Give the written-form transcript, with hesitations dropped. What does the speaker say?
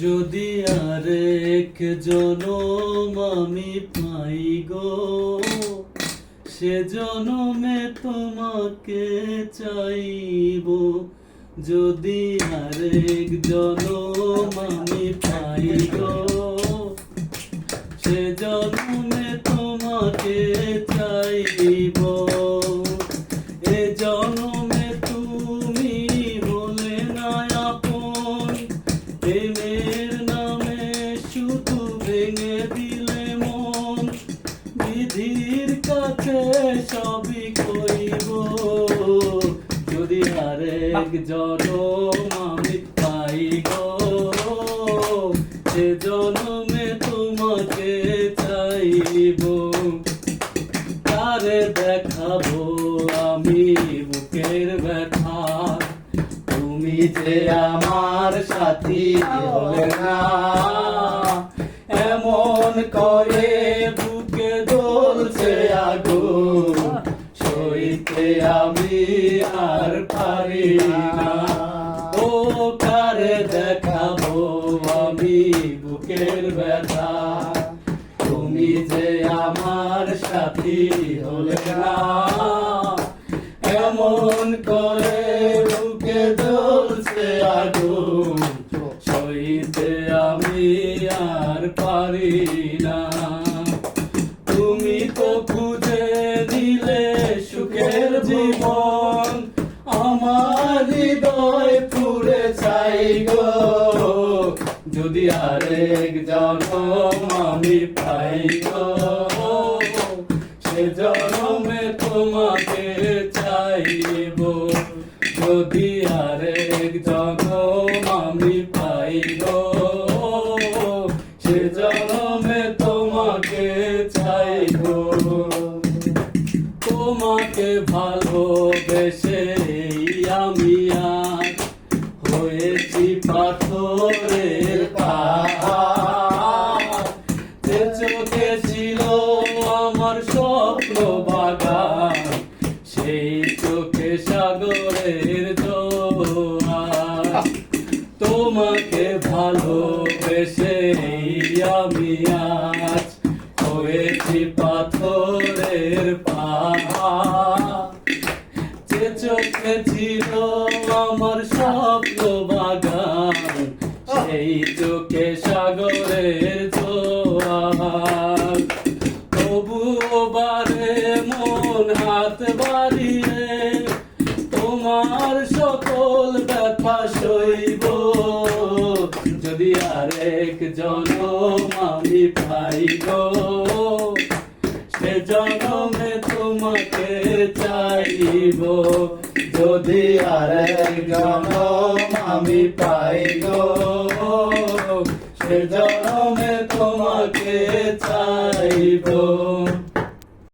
যদি আরেক জনম আমি পাই গো, সে জনমে তোমাকে চাইব। যদি আরেক জনম আমি পাই গো, সে জনমে তোমাকে চাইব। এ জনমে তুমি হলে না আপন, প্রেমের নামে শুধু ভেঙে দিলে মন। বিধির কাছে সবই কইব, যদি আরেক জনম আমি পাই গো, সে জনমে তোমাকে চাইব। তারে দেখাবো আমি বুকের ব্যথা, তুমি যে আমার সাথী হলে না। এমন করে বুকে জ্বলছে আগুন, সইতে আমি আর পারি না। ও কারে দেখাবো আমি বুকের ব্যথা, তুমি যে আমার সাথী হলে না। এমন করে বুকে জ্বলছে আগুন, সইতে আমি আর পারি না। তুমি তো খুঁজে দিলে সুখের জীবন, আমার হৃদয় পুড়ে চাই গো। যদি আরেক জনম আমি পাই গো, সে জনমে তোমাকে চাইব। যদি আরেক জনম আমি পাই গো, সে জনমে তোমাকে চাইব। তোমাকে ভালোবেসে আমি আর হয়েছি পাথরের পাহাড়। যে চোখে ছিল আমার স্বপ্ন বাগান, সেই চোখে সাগরের জোয়ার। তোমাকে ভালোবেসে আমি আজ হয়েছি পাথরের পাহাড়। যে চোখে ছিল আমার স্বপ্ন বাগান, সেই চোখে সাগরের জোয়ার। তবুও বারে মন হাত বাড়িয়ে তোমার সকল ব্যথা সইব। যদি আরেক জনম আমি পাই গো, সে জনমে তোমাকে চাইব। যদি আরেক জনম আমি পাই গো, সে জনমে তোমাকে চাইব।